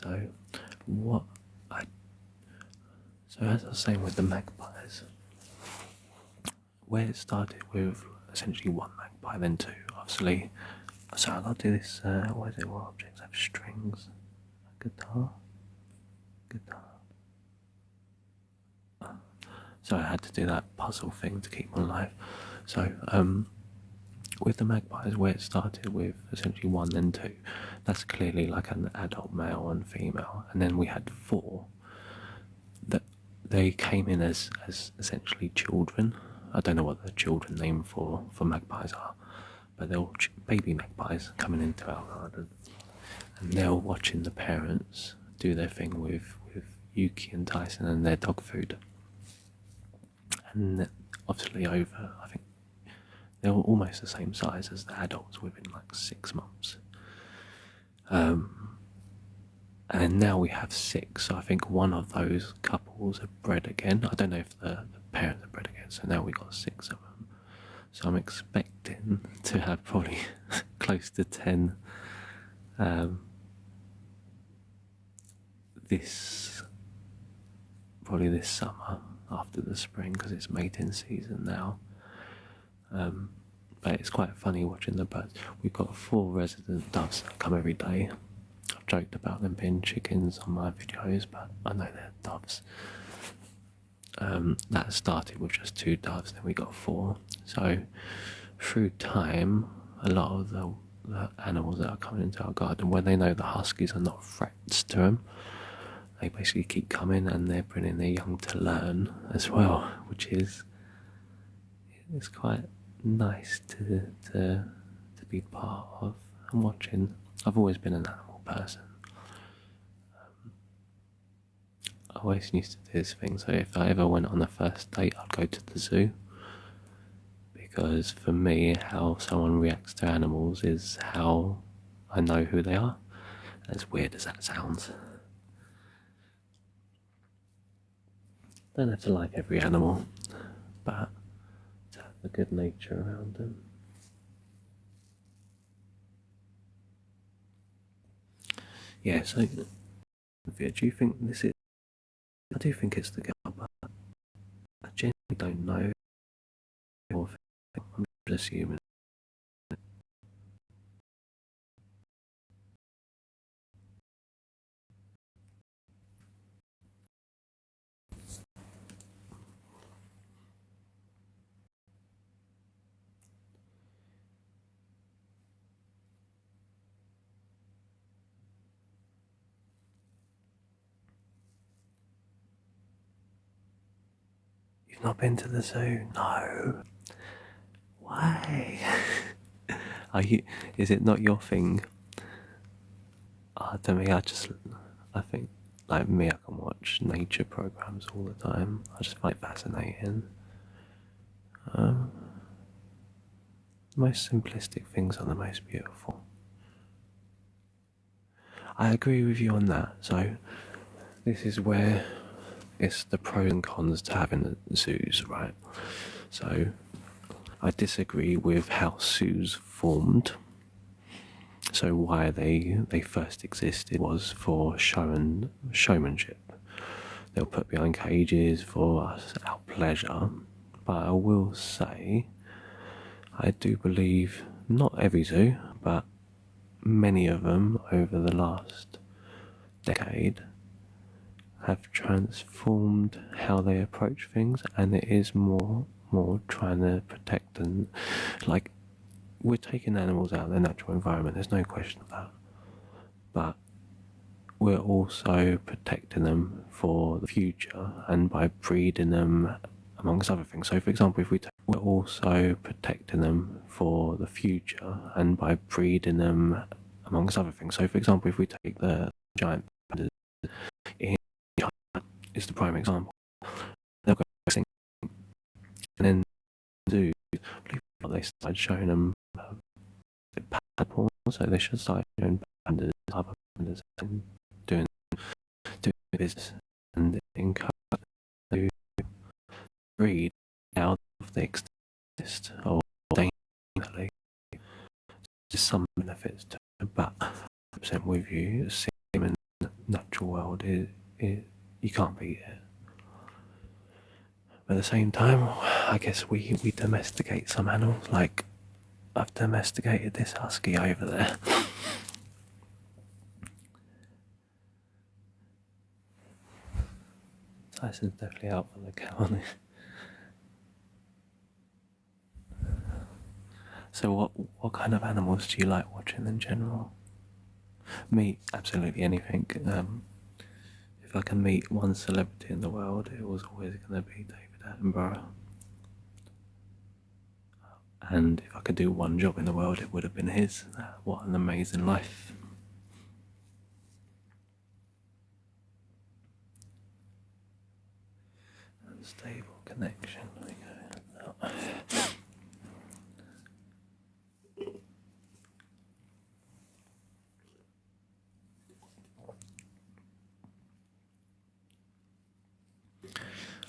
So what I so as I was saying with the magpies, where it started with essentially one magpie, then two, obviously. So I'll do this. What is it? What objects have strings? A guitar. So I had to do that puzzle thing to keep them alive. So with the magpies, where it started with essentially one, then two, that's clearly like an adult male and female, and then we had four that they came in as essentially children. I don't know what the children name for magpies are, but they're all baby magpies coming into our garden, and they're watching the parents do their thing with Yuki and Tyson and their dog food. And obviously over, I think they were almost the same size as the adults within like 6 months. And now we have 6, so I think one of those couples are bred again. I don't know if the parents are bred again, so now we've got 6 of them. So I'm expecting to have probably close to 10 probably this summer after the spring, because it's mating season now. But it's quite funny watching the birds. We've got 4 resident doves that come every day. I've joked about them being chickens on my videos, but I know they're doves. That started with just 2 doves, then we got 4. So through time, a lot of the animals that are coming into our garden, when they know the huskies are not threats to them, they basically keep coming, and they're bringing their young to learn as well, which is it's quite nice to be part of and watching. I've always been an animal person. I always used to do this thing, so if I ever went on a first date, I'd go to the zoo, because for me, how someone reacts to animals is how I know who they are, as weird as that sounds. Don't have to like every animal, but to have a good nature around them. Yeah, so do you think this is... I do think it's the girl, but I genuinely don't know. I'm just assuming. You've not been to the zoo? No. Why? Are you? Is it not your thing? To me, I think, like me, I can watch nature programs all the time. I just find it fascinating. The most simplistic things are the most beautiful. I agree with you on that. So, this is where it's the pros and cons to having zoos, right? So, I disagree with how zoos formed. So why they first existed was for showmanship. They'll put behind cages for us, our pleasure. But I will say, I do believe not every zoo, but many of them over the last decade have transformed how they approach things, and it is more trying to protect them. Like, we're taking animals out of their natural environment, there's no question of that, but we're also protecting them for the future, and by breeding them amongst other things. So for example, we're also protecting them for the future, and by breeding them amongst other things. So for example, if we take the giant pandas in China, is the prime example. They'll go extinct, and then zoos, they started showing them panda porn, so they should start showing pandas, other pandas, and doing business, and encourage to breed out of the exist or dangerously. There's some benefits to it, but 100% with you, seeing them in natural world, you can't beat it. But at the same time, I guess we domesticate some animals. Like, I've domesticated this husky over there. Tyson's definitely out for the count. So what kind of animals do you like watching in general? Me, absolutely anything. If I can meet one celebrity in the world, it was always going to be David Attenborough. And if I could do one job in the world, it would have been his. What an amazing life. Unstable connection. There we go. Oh.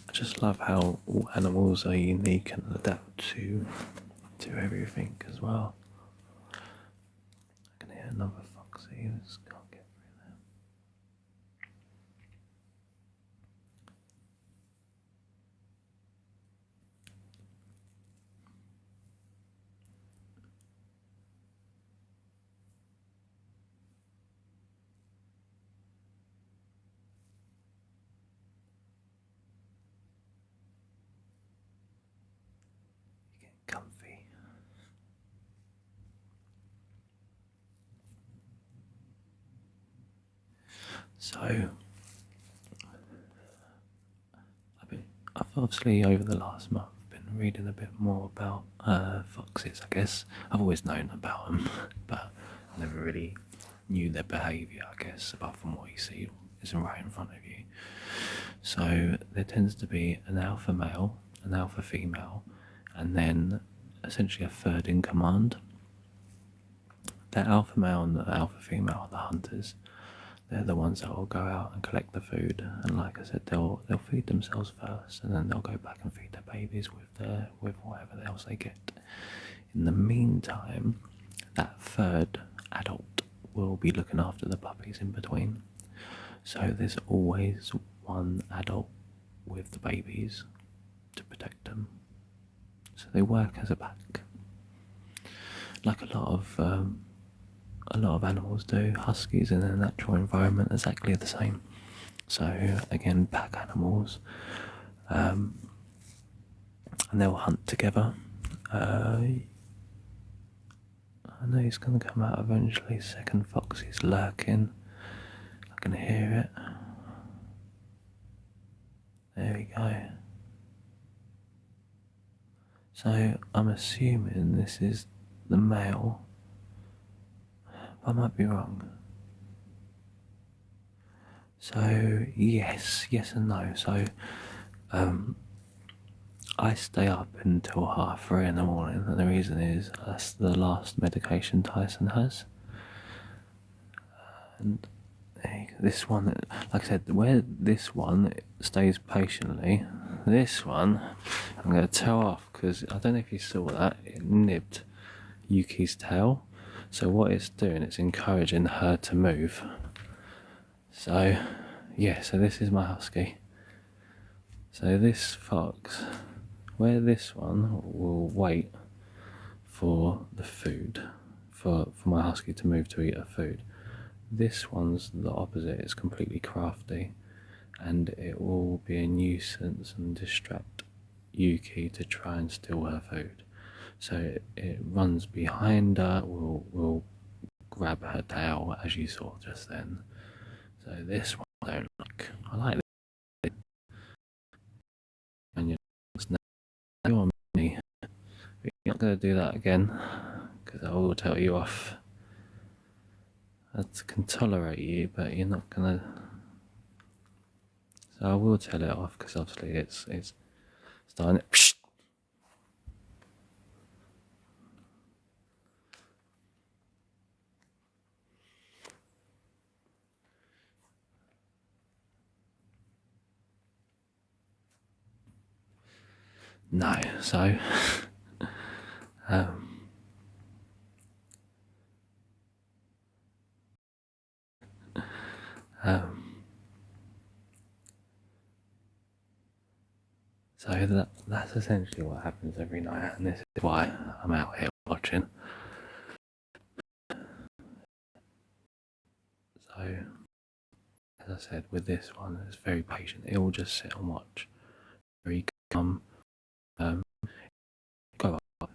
I just love how all animals are unique and adapt to everything as well. I can hear another foxy, just can't get through there. You get comfy. So I've obviously over the last month been reading a bit more about foxes. I guess I've always known about them, but I never really knew their behaviour. I guess apart from what you see is right in front of you. So there tends to be an alpha male, an alpha female, and then essentially a third in command. The alpha male and the alpha female are the hunters. They're the ones that will go out and collect the food, and like I said, they'll feed themselves first, and then they'll go back and feed their babies with whatever else they get. In the meantime, that third adult will be looking after the puppies in between. So there's always one adult with the babies to protect them. So they work as a pack, like a lot of animals do. Huskies in their natural environment exactly the same. So again, pack animals, and they'll hunt together. I know he's going to come out eventually. Second fox is lurking. I can hear it. There we go. So I'm assuming this is the male. I might be wrong. So yes and no. So I stay up until 3:30 in the morning, and the reason is that's the last medication Tyson has. And this one, like I said, where this one stays patiently, this one I'm going to tell off because I don't know if you saw that, it nibbed Yuki's tail. So what it's doing, it's encouraging her to move. So yeah, so this is my husky. So this fox, where this one will wait for the food, for my husky to move to eat her food, this one's the opposite. It's completely crafty, and it will be a nuisance and distract Yuki to try and steal her food. So it runs behind her, will grab her tail, as you saw just then. So this one I don't like. I like this. And you're on me. But you're not going to do that again, because I will tell you off. I can tolerate you, but you're not going to. So I will tell it off, because obviously it's starting. No, so So that's essentially what happens every night, and this is why I'm out here watching. So, as I said, with this one, it's very patient. It will just sit and watch. Very calm. Go up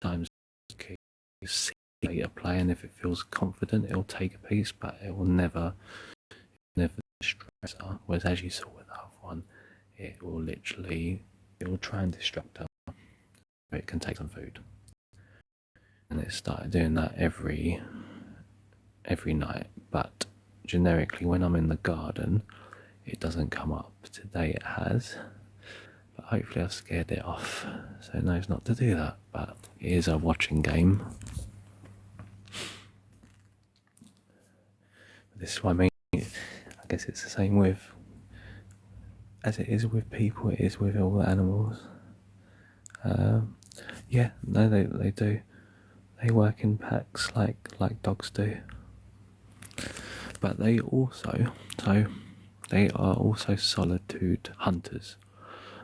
sometimes. See later play, and if it feels confident, it'll take a piece, but it will never distract her. Whereas, as you saw with the other one, it will try and distract her. But it can take some food, and it started doing that every night. But generically, when I'm in the garden, it doesn't come up. Today it has, but hopefully I've scared it off, so it knows not to do that. But it is a watching game. This is what I mean. I guess it's the same with, as it is with people, it is with all the animals. Yeah, no, they do. They work in packs like dogs do. But they are also solitude hunters.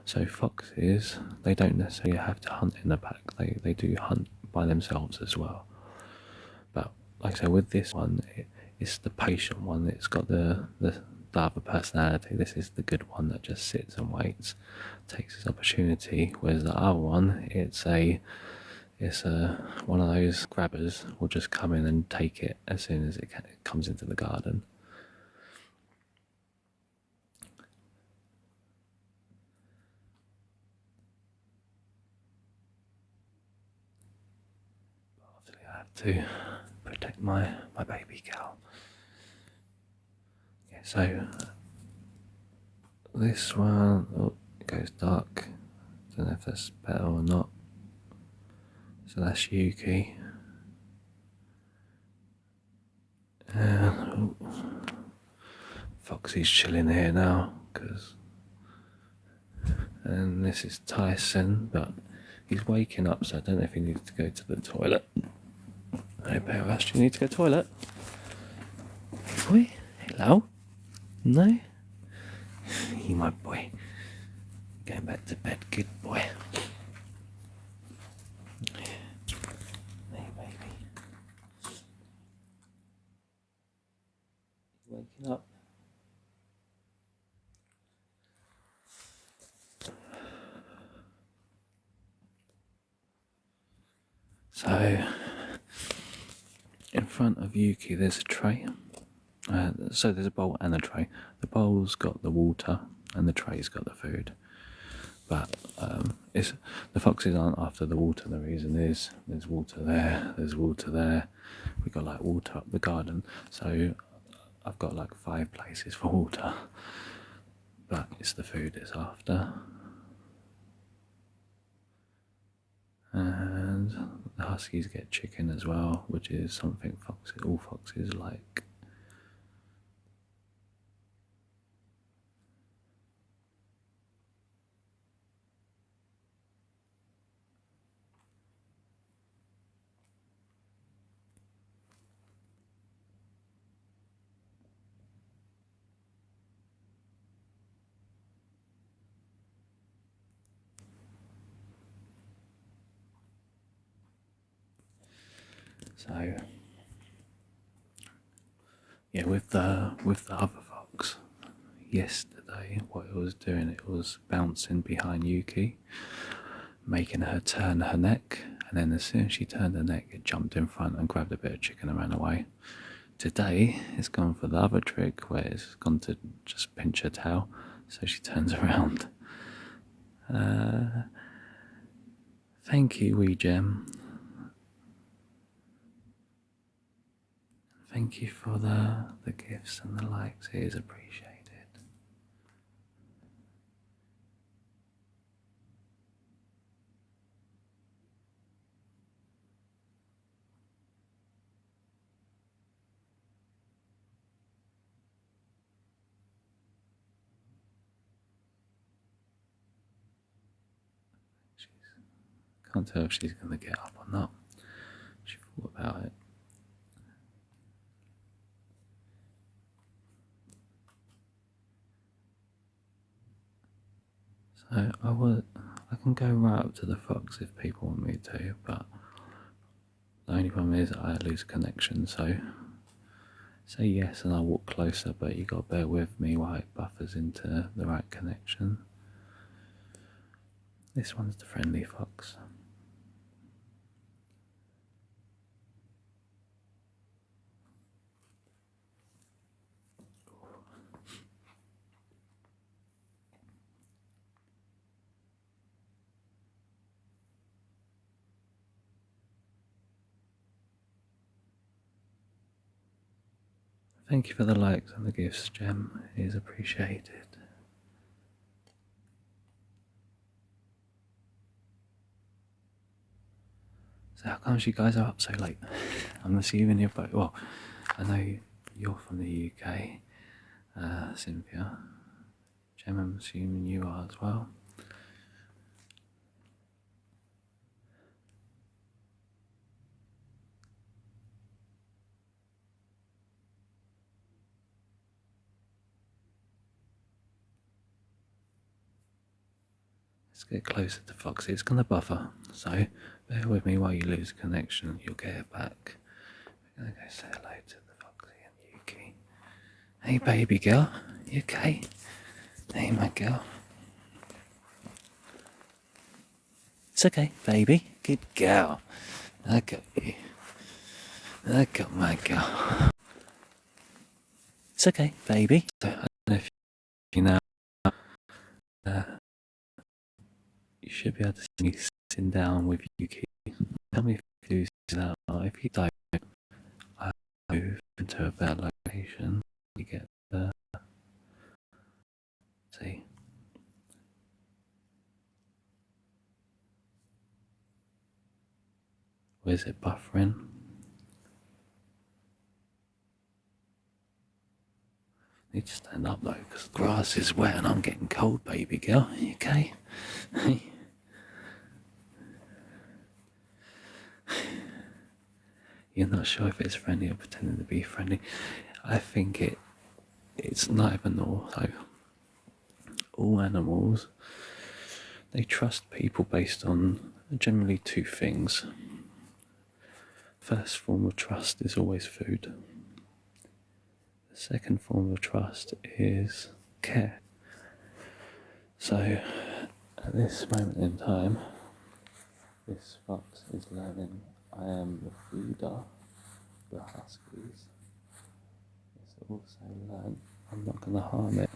So foxes, they don't necessarily have to hunt in a pack. They do hunt by themselves as well. But like I say, with this one, it's the patient one. It's got the other personality. This is the good one that just sits and waits, takes its opportunity. Whereas the other one, it's one of those grabbers will just come in and take it as soon as it comes into the garden. Obviously, I have to protect my baby cow. Yeah, so this one, oh, it goes dark. Don't know if that's better or not. So that's Yuki. Foxy's chilling here now, and this is Tyson, but he's waking up, so I don't know if he needs to go to the toilet. Hey, Paris, do you need to go to the toilet? Boy, hello? No? You my boy. Going back to bed, good boy. Hey, baby. Waking up. So, in front of Yuki, there's a tray. So there's a bowl and a tray. The bowl's got the water, and the tray's got the food. But the foxes aren't after the water. The reason is there's water there, there's water there. We got like water up the garden, so I've got like 5 places for water. But it's the food it's after. And the huskies get chicken as well, which is something all foxes like. So yeah, with the other fox, yesterday what it was doing, it was bouncing behind Yuki, making her turn her neck, and then as soon as she turned her neck, it jumped in front and grabbed a bit of chicken and ran away. Today it's gone for the other trick, where it's gone to just pinch her tail, so she turns around. Thank you, wee gem. Thank you for the gifts and the likes, it is appreciated. Can't tell if she's going to get up or not. She thought about it. I can go right up to the fox if people want me to, but the only problem is I lose connection, so say yes and I'll walk closer, but you got to bear with me while it buffers into the right connection. This one's the friendly fox. Thank you for the likes and the gifts, Gem. It is appreciated. So how comes you guys are up so late? I'm assuming you're both, well, I know you're from the UK, Cynthia. Gem, I'm assuming you are as well. Let's get closer to Foxy. It's going to buffer, so bear with me while you lose connection. You'll get it back. We're going to go say hello to the Foxy and Yuki. Hey, baby girl. You okay? Hey, my girl. It's okay, baby. Good girl. I got you. I got my girl. It's okay, baby. So, I don't know if you know. You should be able to see me sitting down with Yuki. Tell me if you do that. If you don't, I move into a better location. You get the. See. Where's it buffering? Need to stand up though, because the grass is wet and I'm getting cold, baby girl. You okay? You're not sure if it's friendly or pretending to be friendly. I think it's neither nor. So all animals, they trust people based on generally two things. First form of trust is always food. The second form of trust is care. So at this moment in time, this fox is learning I am the feeder, the huskies. It's also learned I'm not going to harm it.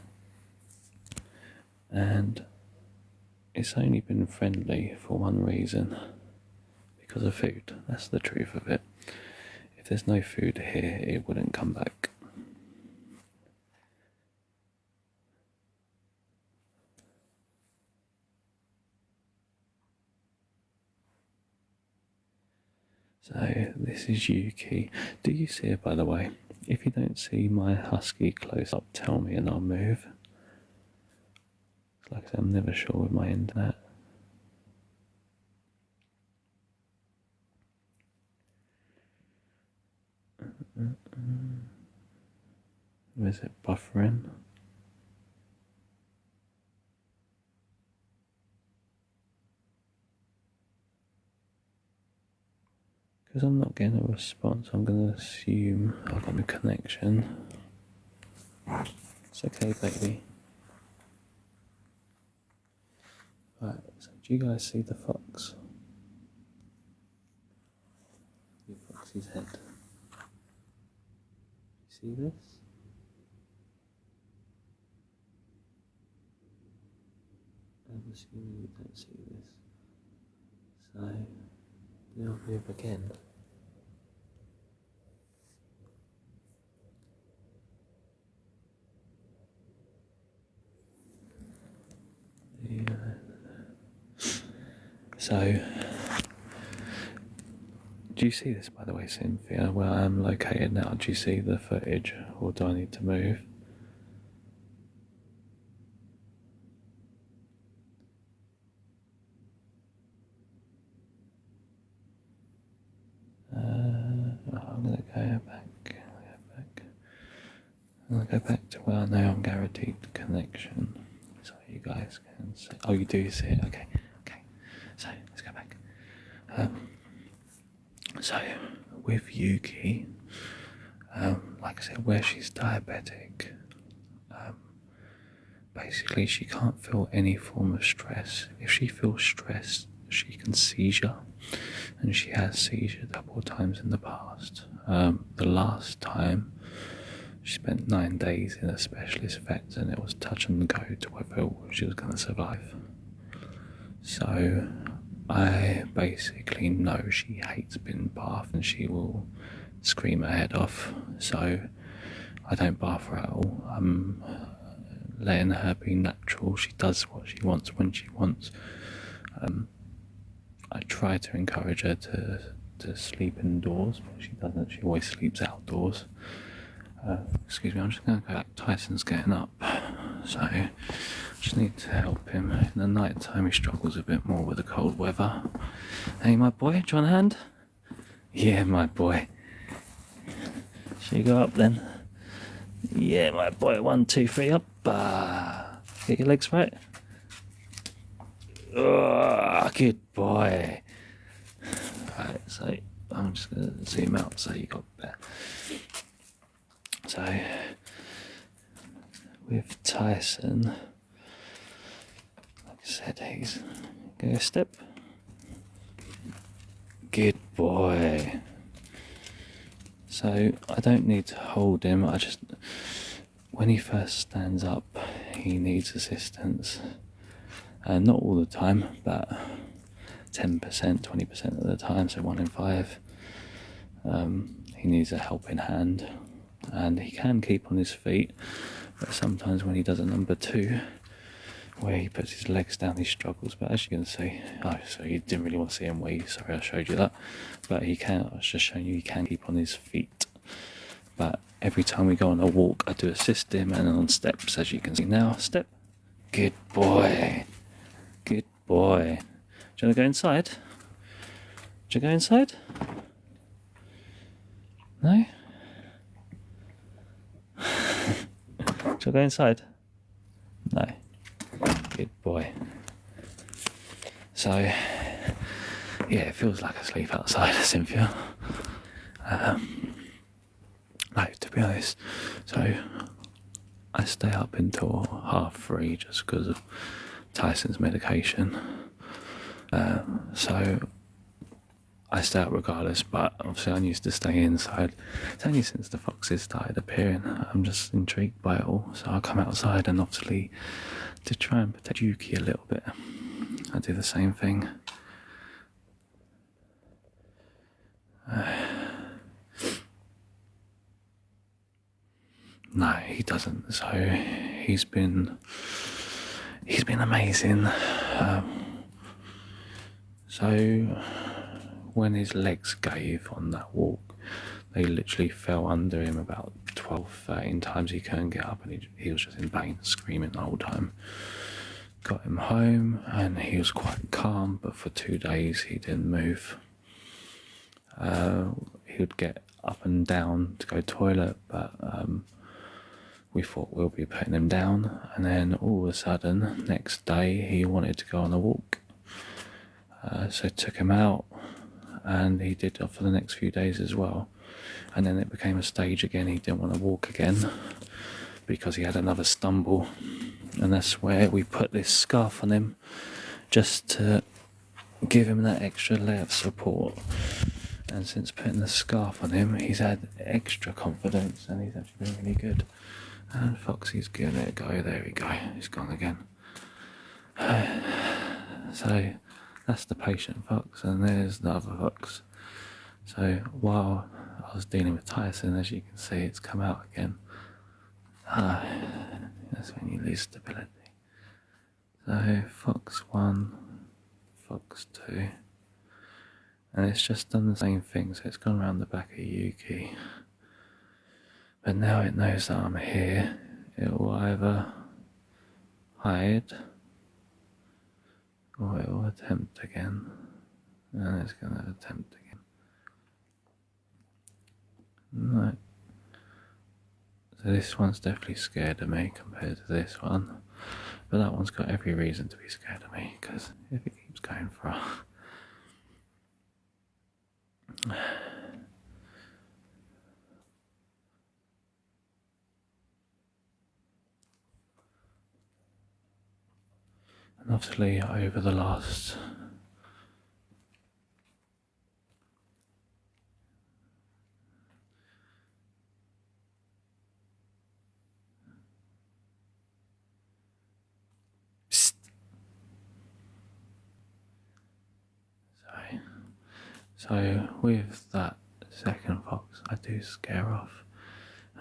And it's only been friendly for one reason, because of food. That's the truth of it. If there's no food here, it wouldn't come back. So this is Yuki. Do you see it, by the way? If you don't see my husky close up, tell me and I'll move. Like I said, I'm never sure with my internet. Is it buffering? Because I'm not getting a response, I'm going to assume I've got a connection. It's okay, baby. Right, so do you guys see the fox? The fox's head. You see this? I'm assuming you don't see this. So, now move again. So, do you see this, by the way, Cynthia, where I am located now? Do you see the footage, or do I need to move? I'm going to go back. I'm going to go back to where I know I'm guaranteed connection. so you guys can see. Oh, you do see it. Okay. So let's go back. So with Yuki, like I said, where she's diabetic, basically she can't feel any form of stress. If she feels stressed, she can seizure, and she has seizured a couple of times in the past. The last time she spent 9 days in a specialist vet, and it was touch and go to whether she was going to survive. So I basically know she hates being bathed and she will scream her head off. So I don't bath her at all. I'm letting her be natural. She does what she wants when she wants. I try to encourage her to sleep indoors, but she doesn't. She always sleeps outdoors. Excuse me, I'm just going to go back. Tyson's getting up, so I just need to help him. In the night time he struggles a bit more with the cold weather. Hey my boy, do you want a hand? Yeah my boy. Should you go up then? Yeah my boy, 1, 2, 3, up. Get your legs right. Oh, good boy. Right, so I'm just going to zoom out so you got better. So, with Tyson, like I said, he's going to step. Good boy. So, I don't need to hold him, when he first stands up, he needs assistance. Not all the time, but 10%, 20% of the time, so 1 in 5. He needs a helping hand. And he can keep on his feet, but sometimes when he does a number 2, where he puts his legs down, he struggles. But as you can see, so you didn't really want to see him wave, sorry I showed you that, but he can. I was just showing you he can keep on his feet. But every time we go on a walk, I do assist him, and on steps, as you can see now. Step. Good boy. Good boy. Do you want to go inside? Do you go inside? No? Shall I go inside? No. Good boy. So, yeah, it feels like I sleep outside, Cynthia. No, to be honest. So, I stay up until 3:30 just because of Tyson's medication. So, I stay out regardless, but obviously I'm used to staying inside. It's only since the foxes started appearing, I'm just intrigued by it all. So I'll come outside, and obviously to try and protect Yuki a little bit, I do the same thing. No, he doesn't. So he's been amazing. So when his legs gave on that walk, they literally fell under him about 12, 13 times. He couldn't get up, and he was just in pain, screaming the whole time. Got him home, and he was quite calm, but for 2 days he didn't move. He would get up and down to go toilet, but we thought we'll be putting him down, and then all of a sudden, next day, he wanted to go on a walk. So took him out, and he did for the next few days as well. And then it became a stage again. He didn't want to walk again because he had another stumble, and that's where we put this scarf on him, just to give him that extra layer of support. And since putting the scarf on him, he's had extra confidence, and he's actually been really good. And Foxy's giving it a go. There we go. He's gone again. So that's the patient fox, and there's the other fox. So while I was dealing with Tyson, as you can see, it's come out again. That's when you lose stability. So fox 1, fox 2, and it's just done the same thing. So it's gone around the back of Yuki, but now it knows that I'm here. It will either hide, or it will attempt again, and it's going to attempt again. No. So this one's definitely scared of me compared to this one. But that one's got every reason to be scared of me, because if it keeps going for and obviously over the last So with that second fox, I do scare off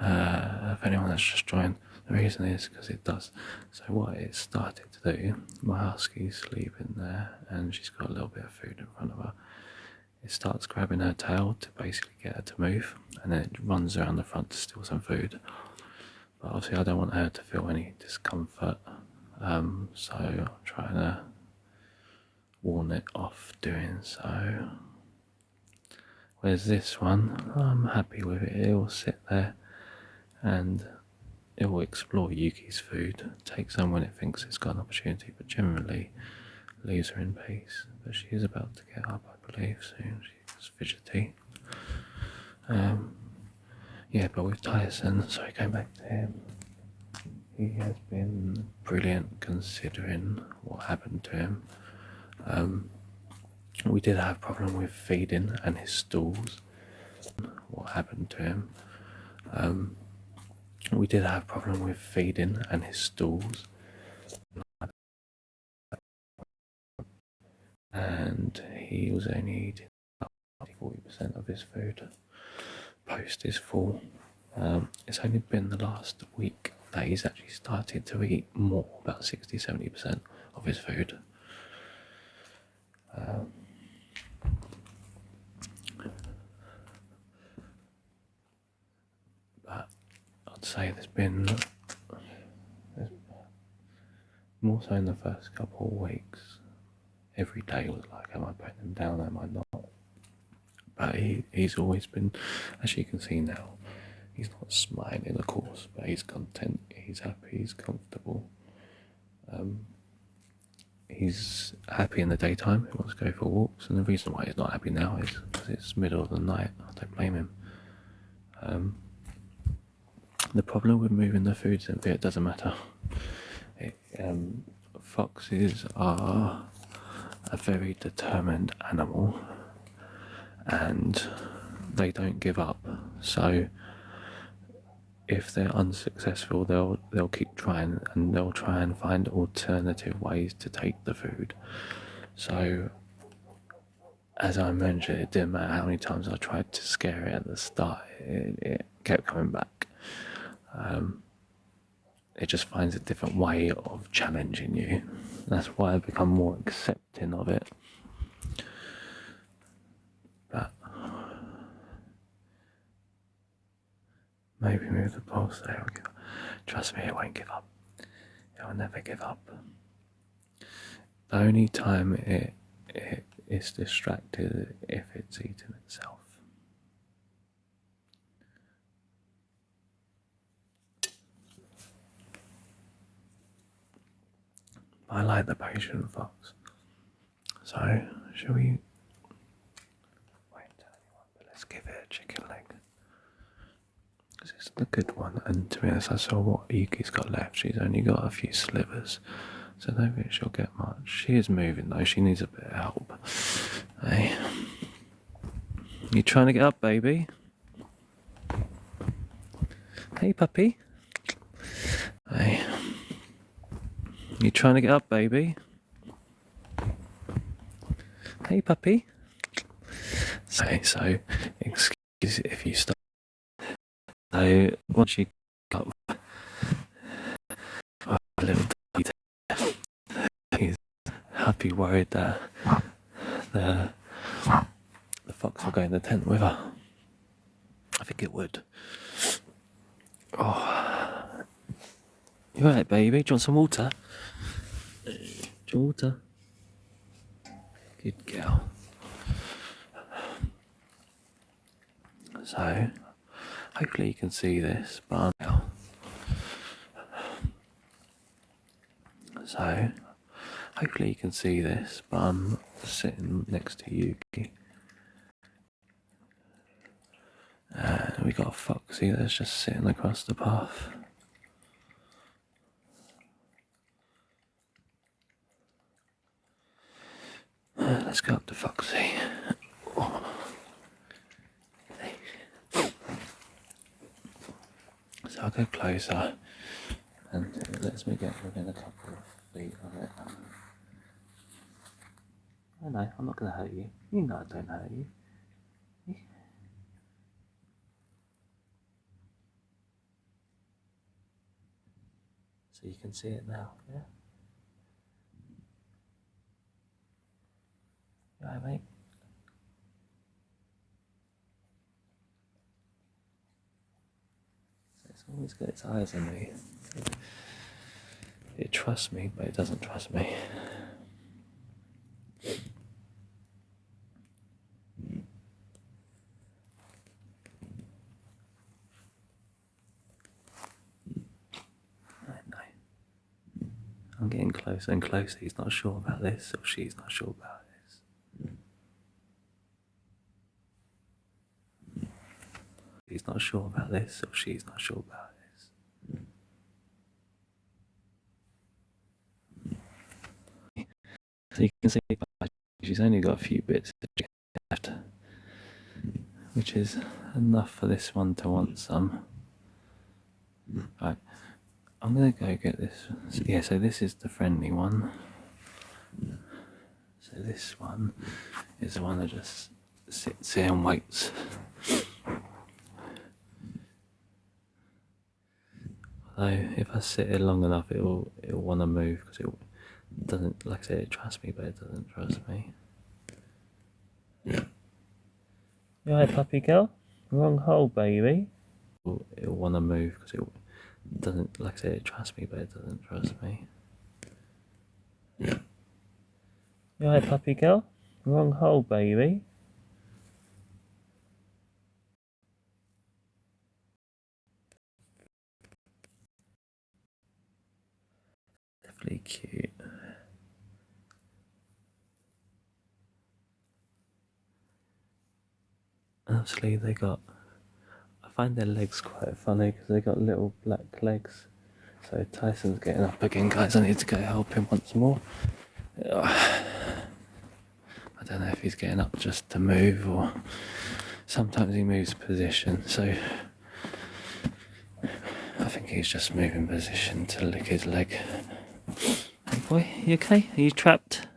if anyone that's just joined. The reason is because it does. So what it started to do, my husky's sleeping there and she's got a little bit of food in front of her. It starts grabbing her tail to basically get her to move, and then it runs around the front to steal some food. But obviously I don't want her to feel any discomfort, so I'm trying to warn it off doing so. Whereas this one, I'm happy with it. It will sit there and it will explore Yuki's food, take some when it thinks it's got an opportunity, but generally leaves her in peace. But she is about to get up, I believe, soon. She's fidgety. Yeah, but with Tyson, sorry, going back to him, he has been brilliant considering what happened to him. We did have a problem with feeding and his stools. What happened to him? We did have a problem with feeding and his stools. And he was only eating 40% of his food post his fall. It's only been the last week that he's actually started to eat more, about 60-70% of his food. But I'd say there's more so in the first couple of weeks. Every day was like, am I putting him down, am I not? But he's always been, as you can see now, he's not smiling of course, but he's content, he's happy, he's comfortable. He's happy in the daytime, he wants to go for walks, and the reason why he's not happy now is because it's middle of the night. I don't blame him. The problem with moving the foods in it doesn't matter. Foxes are a very determined animal and they don't give up. So if they're unsuccessful, they'll keep trying, and they'll try and find alternative ways to take the food. So as I mentioned, it didn't matter how many times I tried to scare it at the start, it kept coming back. It just finds a different way of challenging you. That's why I've become more accepting of it. But maybe move the pulse there. Trust me, it won't give up. It will never give up. The only time it is distracted if it's eating itself. I like the patient fox. So, shall we wait tell anyone, but let's give it a chicken leg. Because it's the good one, and to be honest, I saw what Yuki's got left. She's only got a few slivers, so I don't think she'll get much. She is moving though, she needs a bit of help. Hey. You trying to get up, baby? Hey, puppy. Hey. You trying to get up, baby? Hey, puppy. So excuse if you stop. So once you got a little detail, he's happy, worried that the fox will go in the tent with her. I think it would. Oh, you alright, baby? Do you want some water? Do you want water? Good girl. So, hopefully you can see this, but So hopefully you can see this, but I'm sitting next to Yuki. We got a Foxy that's just sitting across the path. Let's go up to Foxy. So I'll go closer and it lets me get within a couple of feet of it. I know, I'm not going to hurt you. You know I don't hurt you. So you can see it now, yeah? You alright, mate? So it's always got its eyes on me. It trusts me, but it doesn't trust me. I'm getting closer and closer. He's not sure about this, or she's not sure about this. He's not sure about this, or she's not sure about this. So you can see she's only got a few bits left, which is enough for this one to want some. Right, I'm gonna go get this. Yeah, so this is the friendly one. So this one is the one that just sits here and waits. Although if I sit here long enough, it'll want to move because it doesn't, like I said, it trusts me, but it doesn't trust me. You alright, puppy girl? Wrong hole, baby. It'll want to move because it doesn't, like I said, it trusts me, but it doesn't trust me. You alright, puppy girl? Wrong hole, baby. Definitely cute. Honestly, they got. I find their legs quite funny because they got little black legs. So Tyson's getting up again, guys. I need to go help him once more. I don't know if he's getting up just to move or sometimes he moves position. So I think he's just moving position to lick his leg. Hey boy, you okay? Are you trapped?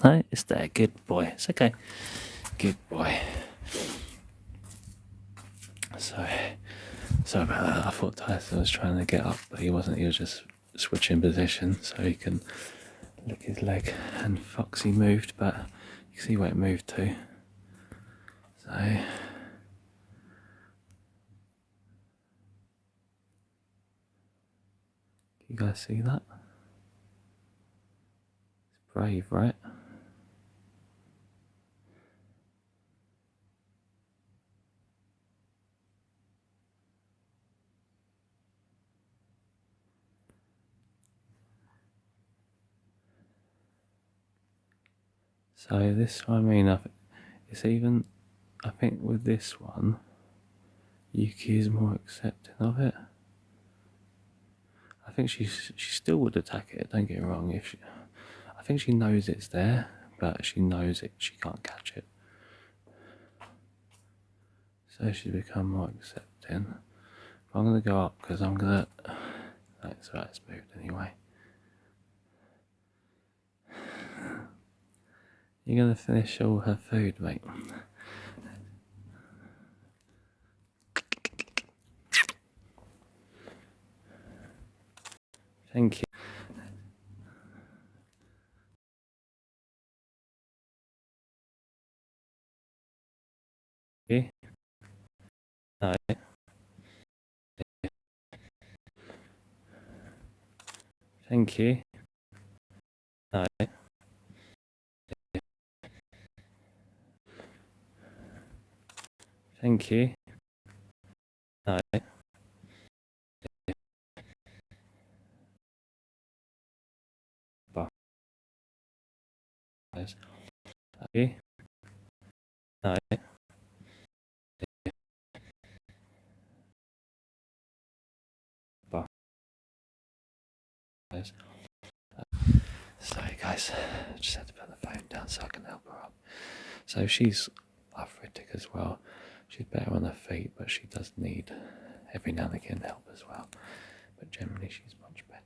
No, it's there. Good boy. It's okay. Good boy. Sorry about that. I thought Tyson was trying to get up, but he wasn't. He was just switching position so he can lick his leg. And Foxy moved, but you can see where it moved to. So you guys see that? It's brave, right? So this, I mean, it's even, I think with this one, Yuki is more accepting of it. I think she still would attack it, don't get me wrong. I think she knows it's there, but she knows she can't catch it. So she's become more accepting. But I'm going to go up because I'm going to... That's right, it's moved anyway. You're going to finish all her food, mate. Thank you. No. Thank you. No. Thank you. No. vampires. Okay. No. Vampires. Sorry guys, just had to put the phone down so I can help her up. So she's arthritic as well. She's better on her feet, but she does need every now and again help as well. But generally she's much better.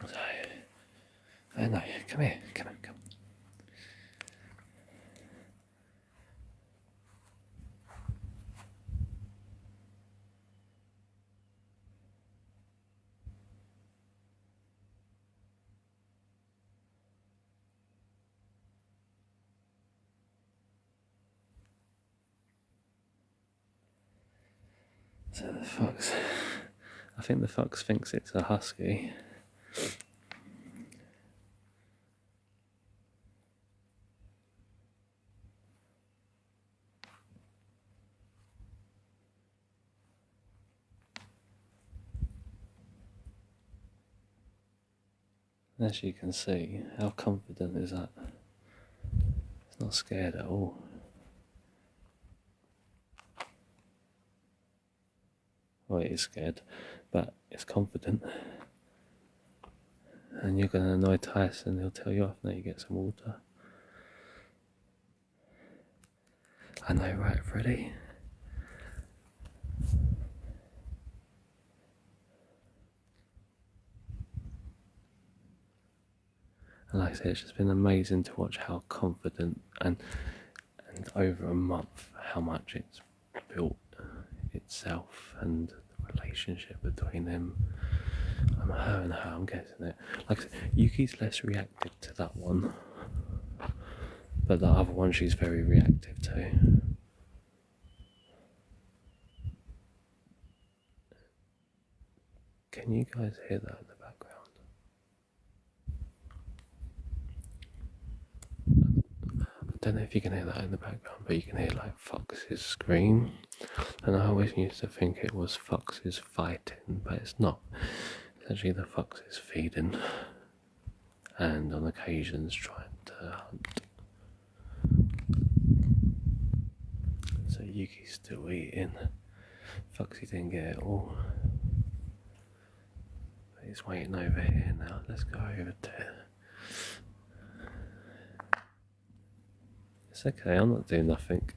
So, no, come here, come. So the fox, I think the fox thinks it's a husky. As you can see, how confident is that? It's not scared at all. Well, it is scared, but it's confident. And you're going to annoy Tyson, he'll tell you off now you get some water. I know, right, Freddie? And like I said, it's just been amazing to watch how confident and over a month how much it's built itself and the relationship between them. Her and her, I'm guessing it. Like I said, Yuki's less reactive to that one, but the other one she's very reactive to. Can you guys hear that in the background? I don't know if you can hear that in the background, but you can hear like foxes scream. And I always used to think it was foxes fighting, but it's not. It's actually the foxes feeding and on occasions trying to hunt. So Yuki's still eating. Foxy didn't get it all. But he's waiting over here now. Let's go over there. It's okay, I'm not doing nothing.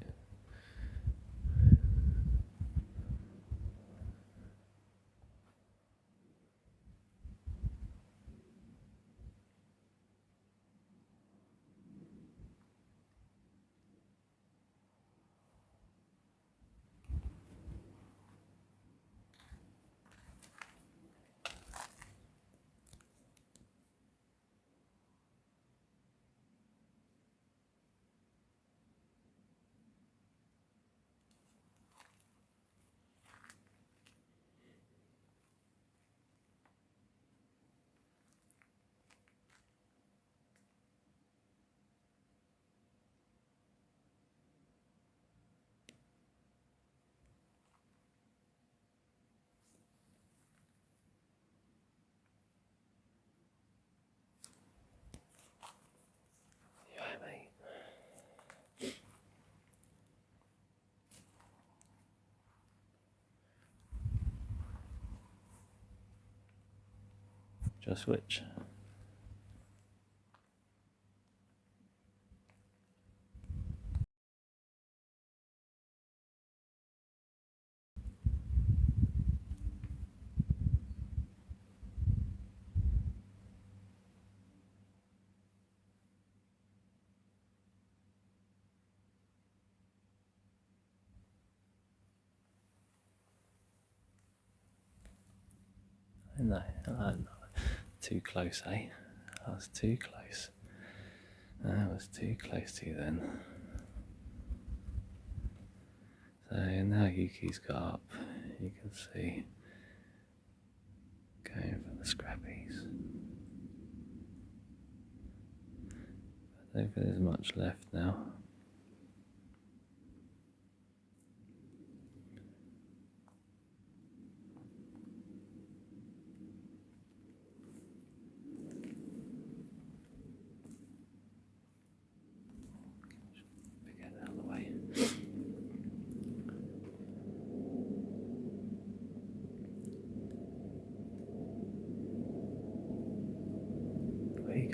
Just which? No, too close, eh? I was too close. I was too close to you then. So now Yuki's got up, you can see, going for the scrappies. I don't think there's much left now.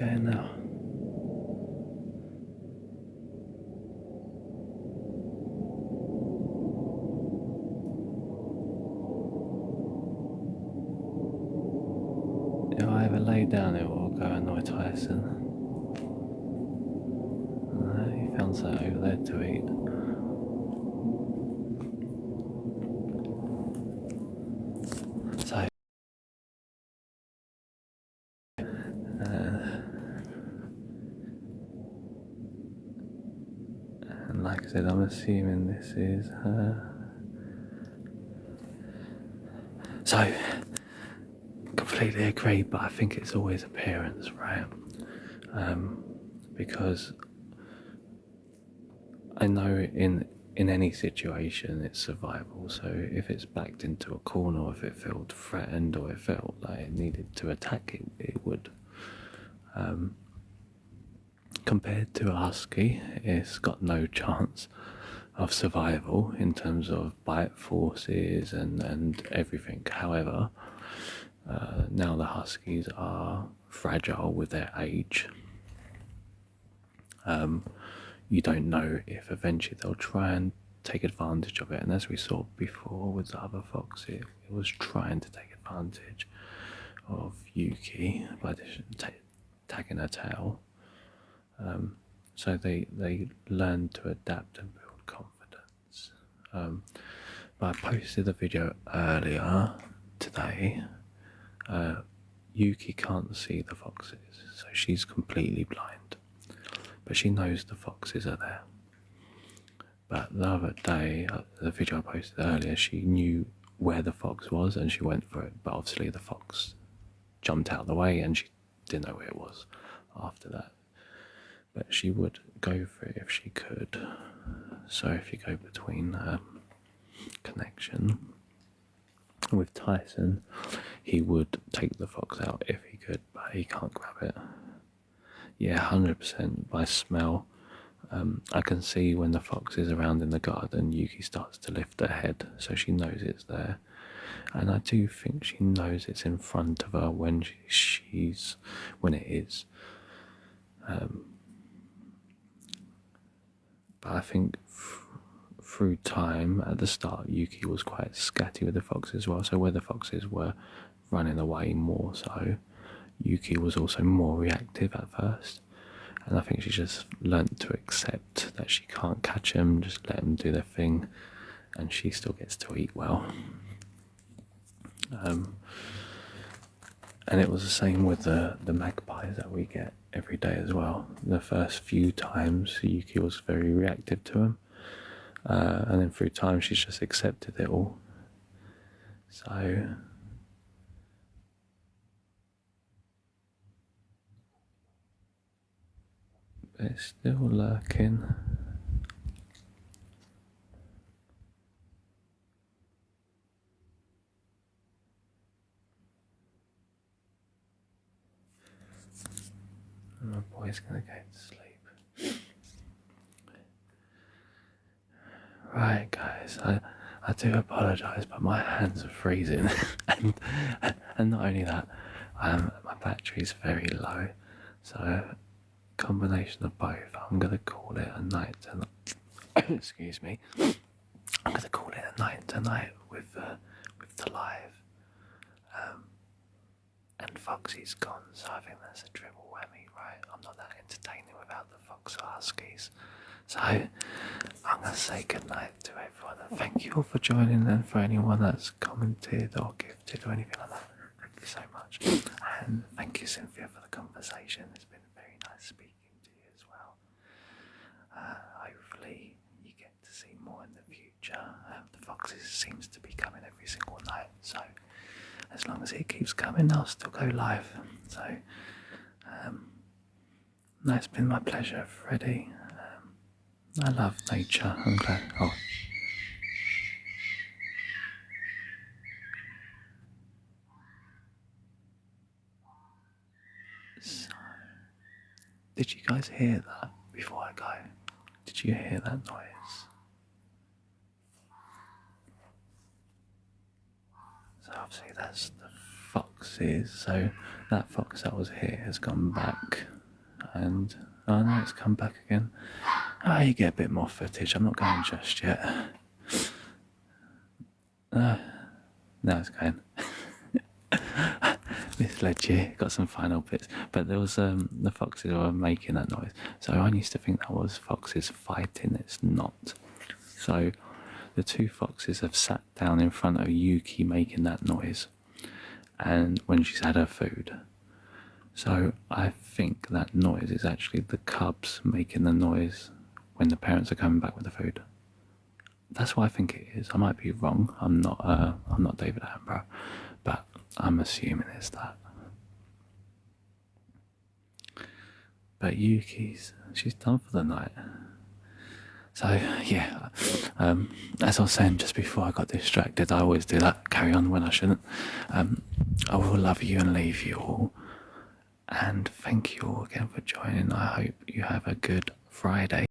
going now? If I ever lay down, it will go annoy Tyson. He found something over there to eat. So, and like I said, I'm assuming this is her. So, completely agree, but I think it's always appearance, right? Because I know in any situation it's survival. So if it's backed into a corner, or if it felt threatened, or it felt like it needed to attack, it would. Compared to a husky, it's got no chance of survival in terms of bite forces and everything. However, now the huskies are fragile with their age. You don't know if eventually they'll try and take advantage of it. And as we saw before with the other fox, it was trying to take advantage of Yuki by tagging her tail. So they learn to adapt and build confidence. But I posted a video earlier today. Yuki can't see the foxes, so she's completely blind. But she knows the foxes are there. But the other day, the video I posted earlier, she knew where the fox was and she went for it. But obviously the fox jumped out of the way and she didn't know where it was after that. But she would go for it if she could. So if you go between connection with Tyson, he would take the fox out if he could, but he can't grab it. Yeah, 100% by smell. I can see when the fox is around in the garden, Yuki starts to lift her head, so she knows it's there. And I do think she knows it's in front of her when when it is. But I think through time, at the start, Yuki was quite scatty with the foxes as well. So where the foxes were running away more so, Yuki was also more reactive at first. And I think she just learnt to accept that she can't catch them, just let them do their thing, and she still gets to eat well. And it was the same with the magpies that we get every day as well. The first few times, Yuki was very reactive to them. And then through time, she's just accepted it all. So it's still lurking. My boy's gonna go to sleep. Right, guys, I do apologise, but my hands are freezing, and not only that, my battery's very low, so combination of both. I'm gonna call it a night tonight. Excuse me. I'm gonna call it a night tonight with the live. And Foxy's gone, so I think that's a triple whammy, right? I'm not that entertaining without the Fox or Huskies. So I'm going to say goodnight to everyone, and thank you all for joining, and for anyone that's commented or gifted or anything like that. Thank you so much. And thank you, Cynthia, for the conversation. It's been very nice speaking to you as well. Hopefully you get to see more in the future. The Foxes seems to be coming every single night, so as long as it keeps coming, I'll still go live. So, it's been my pleasure, Freddie. I love nature. I'm glad. Oh. So, did you guys hear that before I go? Did you hear that noise? So obviously that's the foxes. So that fox that was here has gone back, and oh no, it's come back again. Oh, you get a bit more footage. I'm not going just yet. No, it's going. Misled you. Got some final bits, but there was the foxes were making that noise. So I used to think that was foxes fighting. It's not. So the two foxes have sat down in front of Yuki making that noise, and when she's had her food. So I think that noise is actually the cubs making the noise when the parents are coming back with the food. That's what I think it is. I might be wrong. I'm not David Attenborough, but I'm assuming it's that. But she's done for the night. So yeah, as I was saying just before I got distracted, I always do that, carry on when I shouldn't. I will love you and leave you all, and thank you all again for joining. I hope you have a good Friday.